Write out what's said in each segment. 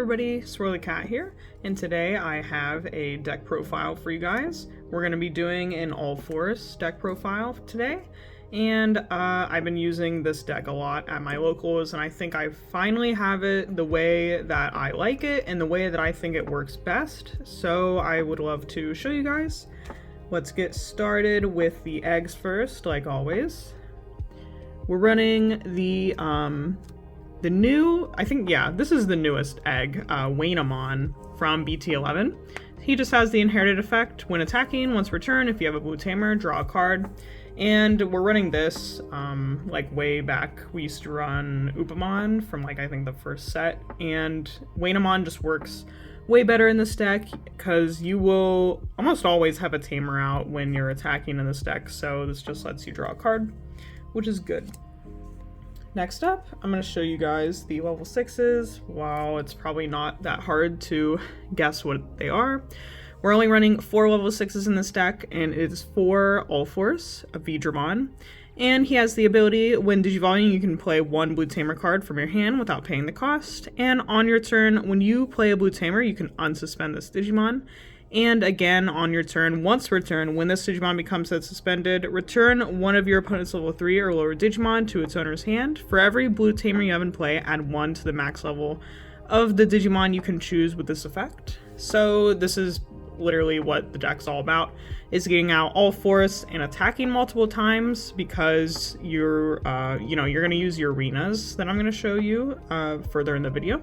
everybody, Swirly Cat here, and today I have a deck profile for you guys. We're going to be doing an all-force deck profile today, and I've been using this deck a lot at my locals, and I think I finally have it the way that I like it and the way that I think it works best, so I would love to show you guys. Let's get started with the eggs first, like always. We're running the new, I think, yeah, this is the newest egg, Veedramon from BT11. He just has the inherited effect. When attacking, once per turn, if you have a blue tamer, draw a card. And we're running this, like way back, we used to run Upamon from like, I think the first set. And Veedramon just works way better in this deck because you will almost always have a tamer out when you're attacking in this deck. So this just lets you draw a card, which is good. Next up, I'm going to show you guys the level 6s. While it's probably not that hard to guess what they are, we're only running 4 level 6s in this deck, and it is for UlforceVeedramon. And he has the ability, when digivolving, you can play 1 blue tamer card from your hand without paying the cost. And on your turn, when you play a blue tamer, you can unsuspend this Digimon. And again, on your turn, once per turn, when this Digimon becomes suspended, return one of your opponent's level 3 or lower Digimon to its owner's hand. For every blue tamer you have in play, add 1 to the max level of the Digimon you can choose with this effect. So this is literally what the deck's all about, is getting out all force and attacking multiple times because you're going to use your arenas that I'm going to show you further in the video.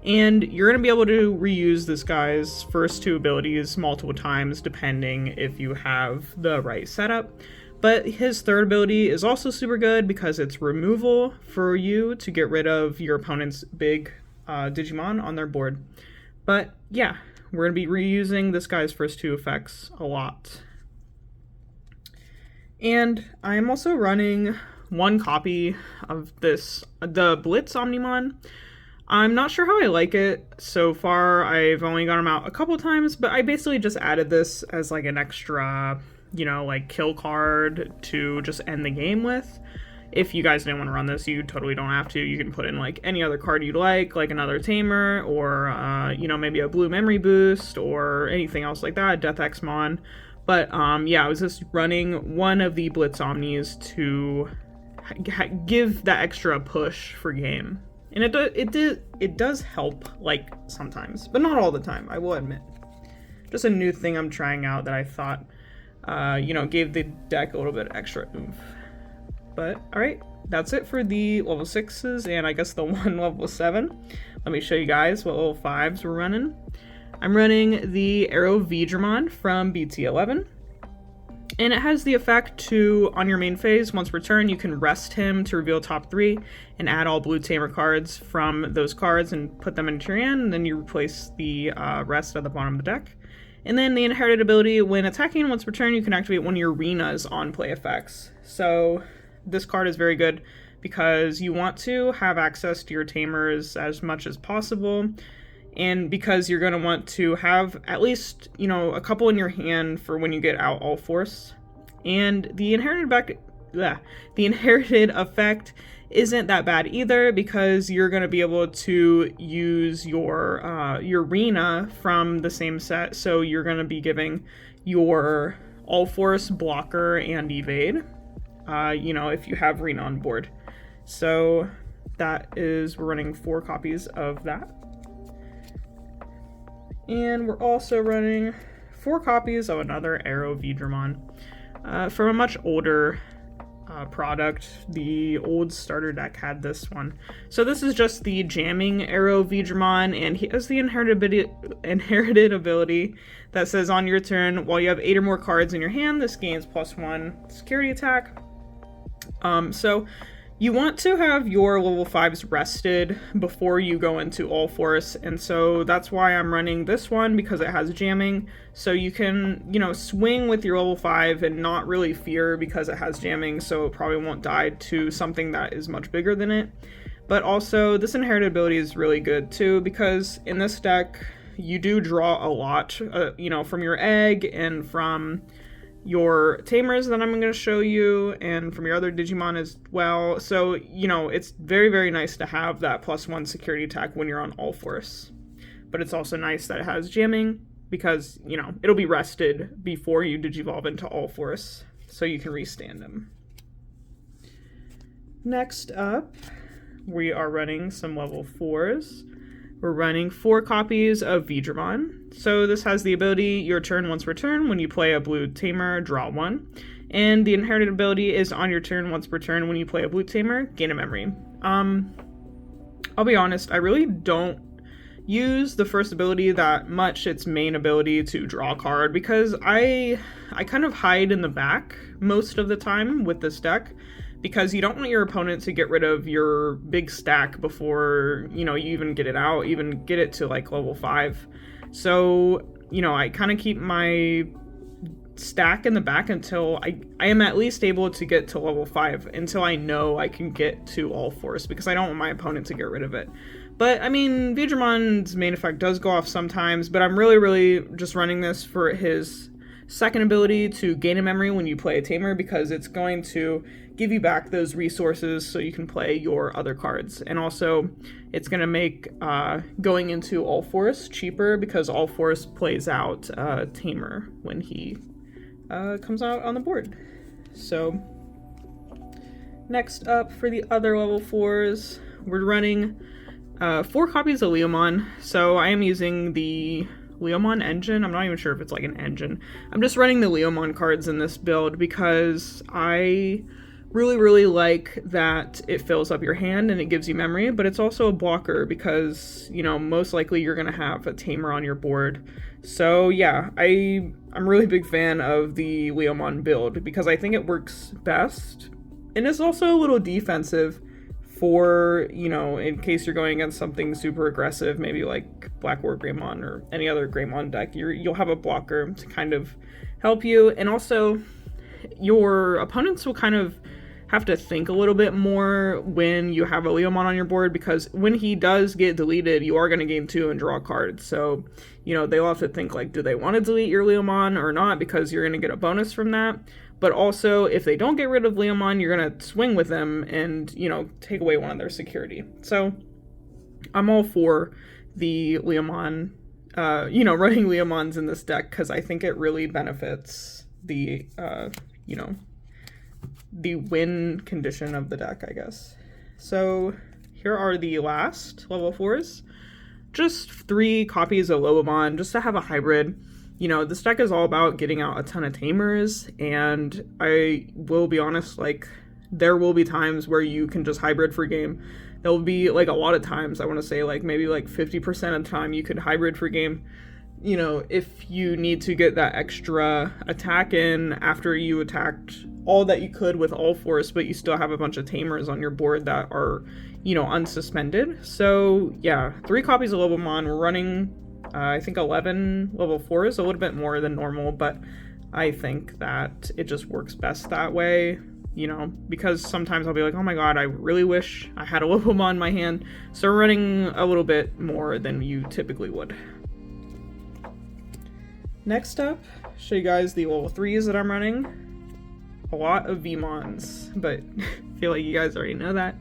And you're going to be able to reuse this guy's first 2 abilities multiple times depending if you have the right setup. But his third ability is also super good because it's removal for you to get rid of your opponent's big Digimon on their board. But yeah, we're going to be reusing this guy's first 2 effects a lot. And I'm also running 1 copy of the Blitz Omnimon. I'm not sure how I like it so far. I've only got him out a couple times, but I basically just added this as like an extra, like kill card to just end the game with. If you guys didn't want to run this, you totally don't have to. You can put in like any other card you'd like another tamer or, maybe a blue memory boost or anything else like that, Death Xmon. But yeah, I was just running 1 of the Blitz Omnis to give that extra push for game. And it does help, like, sometimes, but not all the time, I will admit. Just a new thing I'm trying out that I thought, gave the deck a little bit extra oomph. But, alright, that's it for the level 6s, and I guess the 1 level 7. Let me show you guys what level 5s we're running. I'm running the UlforceVeedramon from BT11. And it has the effect to, on your main phase, once per turn, you can rest him to reveal top 3 and add all blue tamer cards from those cards and put them into your hand, and then you replace the rest at the bottom of the deck. And then the inherited ability, when attacking once per turn, you can activate 1 of your arenas on play effects. So this card is very good because you want to have access to your tamers as much as possible. And because you're going to want to have at least, a couple in your hand for when you get out all force. And the inherited effect isn't that bad either because you're going to be able to use your arena from the same set. So you're going to be giving your all force, blocker, and evade, if you have arena on board. So we're running 4 copies of that. And we're also running 4 copies of another UlforceVeedramon from a much older product. The old starter deck had this one. So this is just the jamming UlforceVeedramon, and he has the inherited ability that says on your turn, while you have 8 or more cards in your hand, this gains +1 security attack. So you want to have your level 5s rested before you go into all force, and so that's why I'm running this one, because it has jamming, so you can, swing with your level 5 and not really fear because it has jamming, so it probably won't die to something that is much bigger than it. But also, this inherited ability is really good too, because in this deck, you do draw a lot, from your egg and from your tamers that I'm going to show you, and from your other Digimon as well. So, it's very, very nice to have that +1 security attack when you're on all force. but it's also nice that it has jamming because, you know, it'll be rested before you digivolve into Ulforce, so you can restand him. Next up, we are running some level 4s. We're running 4 copies of Veedramon. So this has the ability, your turn once per turn. When you play a blue tamer, draw 1. And the inherited ability is on your turn once per turn. When you play a blue tamer, gain a memory. I'll be honest, I really don't use the first ability that much, its main ability, to draw a card, because I kind of hide in the back most of the time with this deck, because you don't want your opponent to get rid of your big stack before, you know, you even get it out, even get it to like level 5. So, you know, I kind of keep my stack in the back until I am at least able to get to level 5, until I know I can get to Ulforce, because I don't want my opponent to get rid of it. But I mean, Veedramon's main effect does go off sometimes, but I'm really just running this for his second ability to gain a memory when you play a tamer, because it's going to give you back those resources so you can play your other cards. And also it's going to make going into Ulforce cheaper, because Ulforce plays out tamer when he comes out on the board. So next up, for the other level 4s, we're running 4 copies of Leomon. So I am using the Leomon engine. I'm not even sure if it's like an engine. I'm just running the Leomon cards in this build because I really like that it fills up your hand and it gives you memory, but it's also a blocker because, you know, most likely you're gonna have a tamer on your board. So yeah, I'm a really big fan of the Leomon build because I think it works best, and it's also a little defensive for, you know, in case you're going against something super aggressive, maybe like Black War Greymon or any other Greymon deck. You'll have a blocker to kind of help you, and also your opponents will kind of have to think a little bit more when you have a Leomon on your board, because when he does get deleted, you are going to gain 2 and draw cards. So, you know, they'll have to think like, do they want to delete your Leomon or not, because you're going to get a bonus from that. But also, if they don't get rid of Leomon, you're going to swing with them and, you know, take away one of their security. So I'm all for the Leomon, you know, running Leomons in this deck, because I think it really benefits the, you know, the win condition of the deck, I guess. So here are the last level 4s. Just 3 copies of Lobomon, just to have a hybrid. You know, this deck is all about getting out a ton of tamers, and I will be honest, like, there will be times where you can just hybrid for game. There will be, like, a lot of times, I want to say, like, maybe, like, 50% of the time you could hybrid for game. You know, if you need to get that extra attack in after you attacked all that you could with Ulforce, but you still have a bunch of tamers on your board that are, you know, unsuspended. So, yeah, 3 copies of Lobomon. We're running I think 11 level 4s, a little bit more than normal, but I think that it just works best that way, you know, because sometimes I'll be like, oh my god, I really wish I had a Lobomon in my hand. So we're running a little bit more than you typically would. Next up, show you guys the level 3s that I'm running. A lot of Veemons, but I feel like you guys already know that.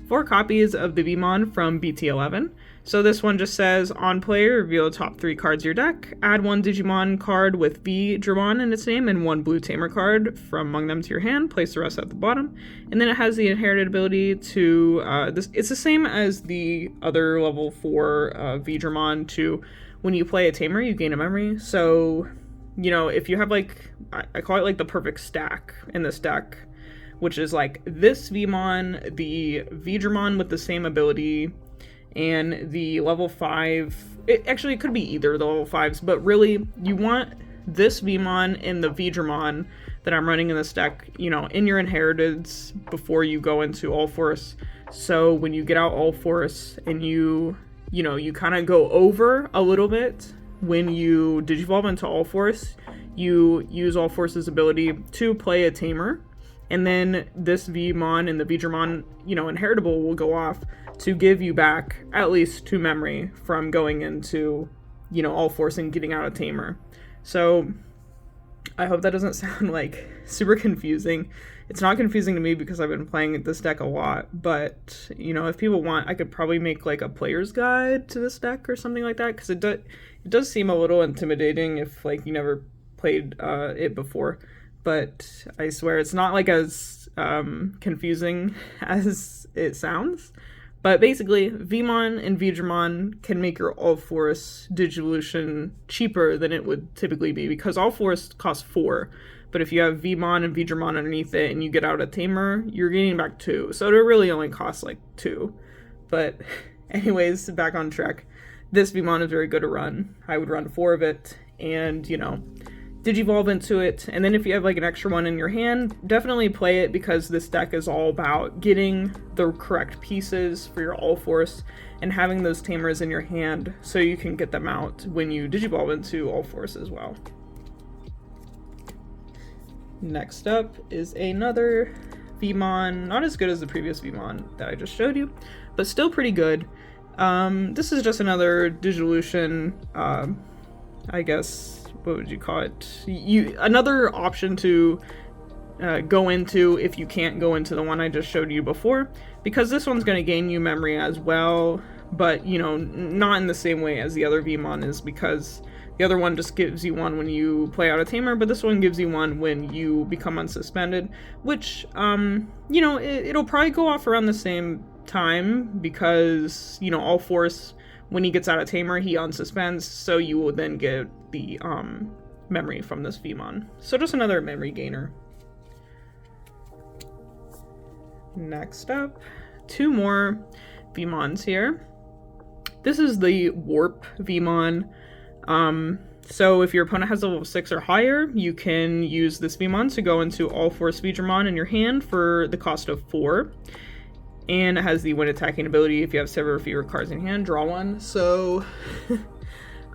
4 copies of the Veemon from BT11. So this one just says, on play, reveal the top 3 cards of your deck. Add 1 Digimon card with Veedramon in its name and 1 blue tamer card from among them to your hand. Place the rest at the bottom. And then it has the inherited ability to, it's the same as the other level 4 Veedramon, to when you play a tamer, you gain a memory. So, you know, if you have like, I call it like the perfect stack in this deck, which is like this Veemon, the Veedramon with the same ability, and the level 5, it could be either of the level 5s, but really you want this Veemon and the Veedramon that I'm running in this deck, you know, in your inheriteds before you go into Ulforce. So when you get out Ulforce and you know, you kind of go over a little bit when you digivolve into Ulforce, you use Ulforce's ability to play a tamer, and then this Veemon and the Veedramon, you know, inheritable will go off to give you back at least 2 memory from going into, you know, Ulforce and getting out a tamer. So I hope that doesn't sound like super confusing. It's not confusing to me because I've been playing this deck a lot, but you know, if people want, I could probably make like a player's guide to this deck or something like that, because it does seem a little intimidating if like you never played it before. But I swear it's not like as confusing as it sounds. But basically, Veedramon and Veedramon can make your All-Force Digivolution cheaper than it would typically be, because All-Force costs 4. But if you have Veedramon and Veedramon underneath it and you get out a Tamer, you're gaining back 2. So it really only costs like 2. But anyways, back on track. This Veedramon is very good to run. I would run 4 of it and, you know, Digivolve into it, and then if you have like an extra one in your hand, definitely play it, because this deck is all about getting the correct pieces for your All-Force and having those Tamers in your hand so you can get them out when you Digivolve into All-Force as well. Next up is another Veedramon, not as good as the previous Veedramon that I just showed you, but still pretty good. This is just another Digivolution, I guess, what would you call it? Another option to go into if you can't go into the one I just showed you before, because this one's going to gain you memory as well, but you know, not in the same way as the other Veedramon is, because the other one just gives you one when you play out a Tamer, but this one gives you one when you become unsuspended, which, you know, it'll probably go off around the same time, because, you know, All-Force, when he gets out of Tamer, he unsuspends, so you will then get the memory from this Veedramon. So just another memory gainer. Next up, 2 more Veedramons here. This is the Warp Veedramon. So if your opponent has a level 6 or higher, you can use this Veedramon to go into UlforceVeedramon in your hand for the cost of 4. And it has the when attacking ability, if you have 7 or fewer cards in hand, draw 1. So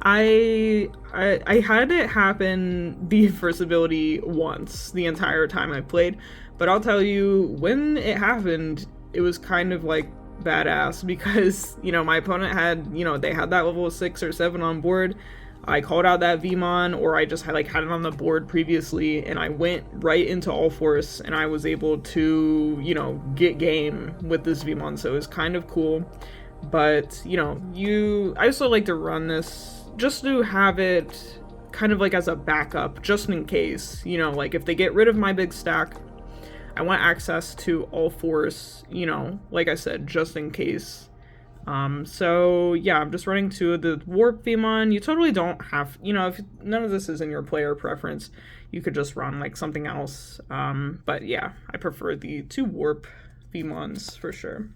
I had it happen, the first ability, once the entire time I played, but I'll tell you, when it happened, it was kind of like badass, because, you know, my opponent had, you know, they had that level 6 or 7 on board. I called out that Veedramon, or I just had it on the board previously, and I went right into All-Force, and I was able to, you know, get game with this Veedramon, so it was kind of cool. But, you know, I also like to run this just to have it kind of like as a backup, just in case, you know, like if they get rid of my big stack, I want access to All-Force, you know, like I said, just in case. So yeah, I'm just running 2 of the Warp Veedramon. You totally don't have, you know, if none of this is in your player preference, you could just run like something else. But yeah, I prefer the 2 Warp Veedramons for sure.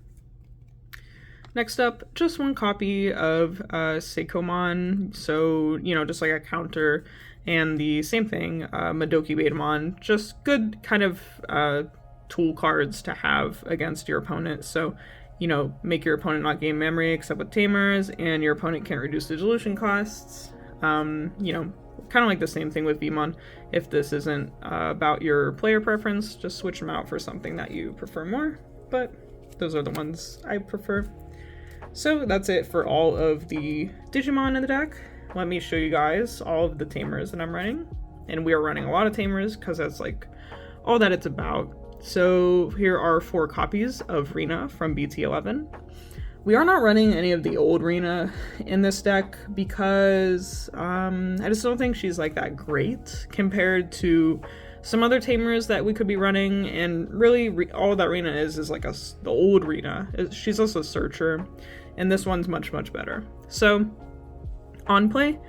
Next up, just 1 copy of Seikomon, so, you know, just like a counter, and the same thing, Madoki Veedramon, just good kind of tool cards to have against your opponent. So, you know, make your opponent not gain memory except with Tamers, and your opponent can't reduce dilution costs. You know, kind of like the same thing with Veedramon. If this isn't about your player preference, just switch them out for something that you prefer more, but those are the ones I prefer. So that's it for all of the Digimon in the deck. Let me show you guys all of the Tamers that I'm running. And we are running a lot of Tamers because that's like all that it's about. So here are 4 copies of Rena from BT11. We are not running any of the old Rena in this deck because I just don't think she's like that great compared to some other Tamers that we could be running, and really all that Rena is like the old Rena. She's also a Searcher, and this one's much, much better. So, on play,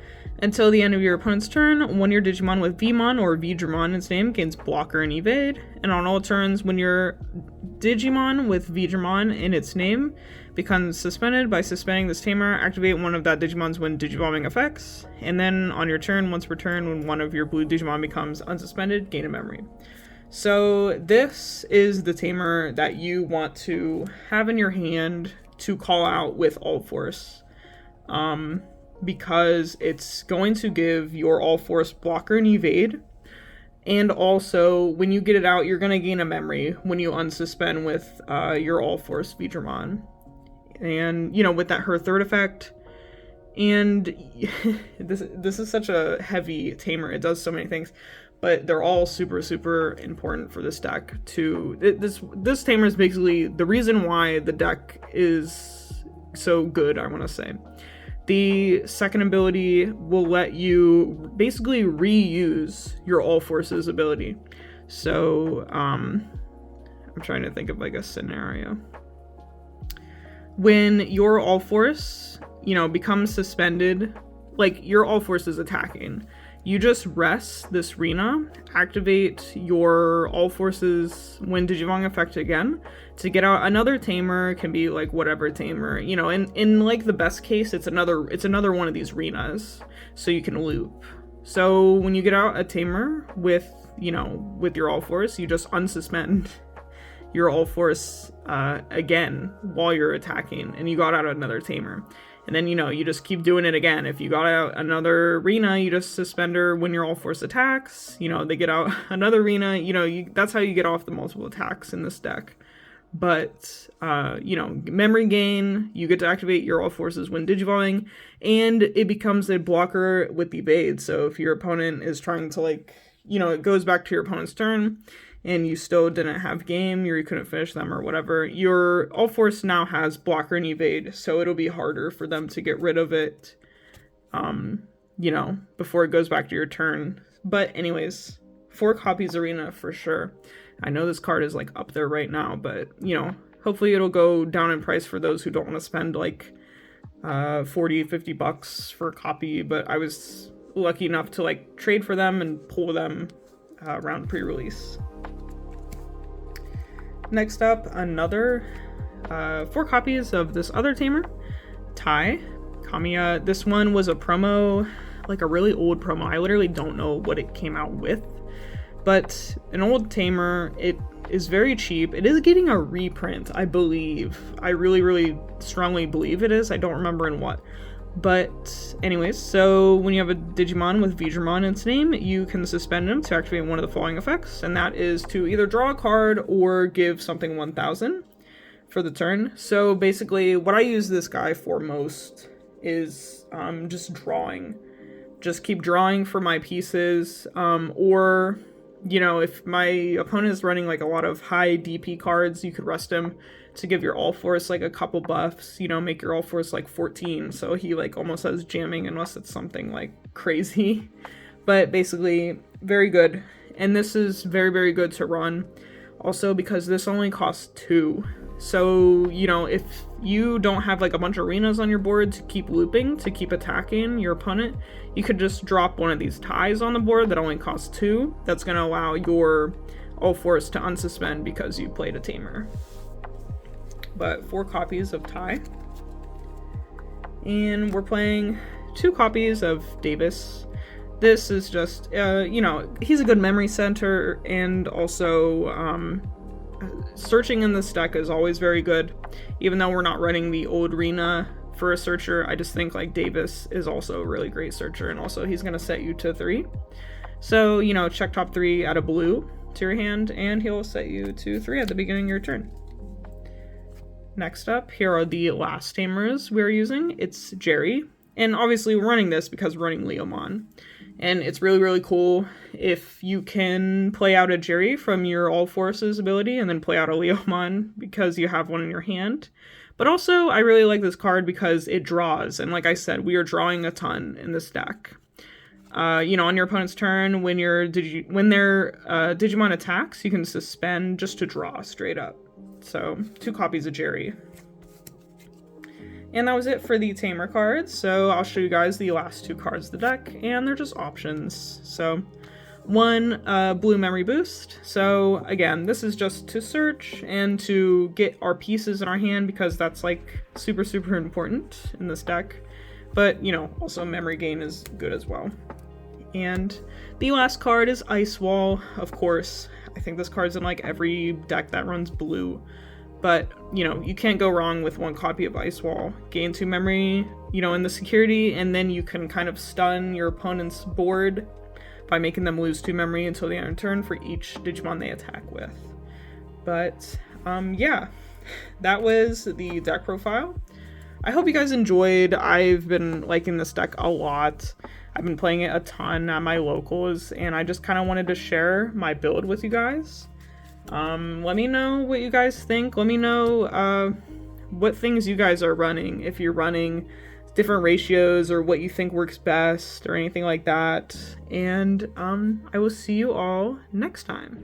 until the end of your opponent's turn, when your Digimon with Veedramon or Veedramon in its name gains Blocker and Evade, and on all turns, when your Digimon with Veedramon in its name becomes suspended, by suspending this Tamer, activate one of that Digimon's when Digivolving effects, and then on your turn, once per turn, when one of your blue Digimon becomes unsuspended, gain a memory. So this is the Tamer that you want to have in your hand to call out with All-Force, because it's going to give your All-Force Blocker and Evade, and also when you get it out, you're going to gain a memory when you unsuspend with your All-Force Veedramon. And, you know, with that her third effect, and this is such a heavy Tamer, it does so many things, but they're all super, super important for this deck. This tamer is basically the reason why the deck is so good, I want to say. The second ability will let you basically reuse your All Forces ability. So, I'm trying to think of like a scenario. When your All Force, becomes suspended, like your All Force is attacking, you just rest this Rena, activate your All Forces when Digivong effect again to get out another tamer. Can be like whatever tamer, in like the best case, it's another one of these Renas, so you can loop. So when you get out a tamer with your All Force, you just unsuspend your All Force again while you're attacking, and you got out another tamer. And then, you just keep doing it again. If you got out another Rena, you just suspend her when your All Force attacks. They get out another Rena. That's how you get off the multiple attacks in this deck. But, memory gain, you get to activate your All Forces when Digivolving, and it becomes a blocker with evade. So if your opponent is trying to, it goes back to your opponent's turn, and you still didn't have game, or you couldn't finish them or whatever, your All Force now has blocker and evade, so it'll be harder for them to get rid of it, before it goes back to your turn. But anyways, 4 copies Arena for sure. I know this card is like up there right now, but hopefully it'll go down in price for those who don't want to spend like $40-50 for a copy. But I was lucky enough to like trade for them and pull them around pre-release. Next up, another 4 copies of this other tamer, Tai Kamiya. This one was a promo, like a really old promo. I literally don't know what it came out with, but an old tamer. It is very cheap. It is getting a reprint, I believe. I really, really strongly believe it is. I don't remember in what. But anyways, so when you have a Digimon with Veedramon in its name, you can suspend him to activate one of the following effects, and that is to either draw a card or give something 1,000 for the turn. So basically, what I use this guy for most is just drawing. Just keep drawing for my pieces, or if my opponent is running like a lot of high DP cards, you could rest him to give your All Force like a couple buffs, make your All Force like 14, so he like almost has jamming unless it's something like crazy. But basically, very good. And this is very, very good to run also because this only costs 2. So, if you don't have like a bunch of Arenas on your board to keep looping, to keep attacking your opponent, you could just drop one of these ties on the board that only costs 2. That's going to allow your All Force to unsuspend because you played a tamer. But 4 copies of Tai. And we're playing 2 copies of Davis. This is just, he's a good memory center, and also searching in this deck is always very good. Even though we're not running the old Rena for a searcher, I just think like Davis is also a really great searcher, and also he's going to set you to 3. So, check top 3 out of blue to your hand, and he'll set you to 3 at the beginning of your turn. Next up, here are the last tamers we're using. It's Jerry, and obviously we're running this because we're running Leomon. And it's really, really cool if you can play out a Jerry from your All Forces ability and then play out a Leomon because you have one in your hand. But also, I really like this card because it draws, and like I said, we are drawing a ton in this deck. On your opponent's turn, when their Digimon attacks, you can suspend just to draw straight up. So, 2 copies of Jerry. And that was it for the tamer cards, so I'll show you guys the last 2 cards of the deck, and they're just options. So, 1, blue memory boost. So, again, this is just to search and to get our pieces in our hand, because that's, like, super, super important in this deck. But, also memory gain is good as well. And the last card is Ice Wall, of course. I think this card's in like every deck that runs blue, but you can't go wrong with 1 copy of Ice Wall. Gain 2 memory, in the security, and then you can kind of stun your opponent's board by making them lose 2 memory until the end of turn for each Digimon they attack with. But yeah, that was the deck profile I hope you guys enjoyed. I've been liking this deck a lot. I've been playing it a ton at my locals, and I just kind of wanted to share my build with you guys. Let me know what you guys think. Let me know what things you guys are running, if you're running different ratios or what you think works best or anything like that. And I will see you all next time.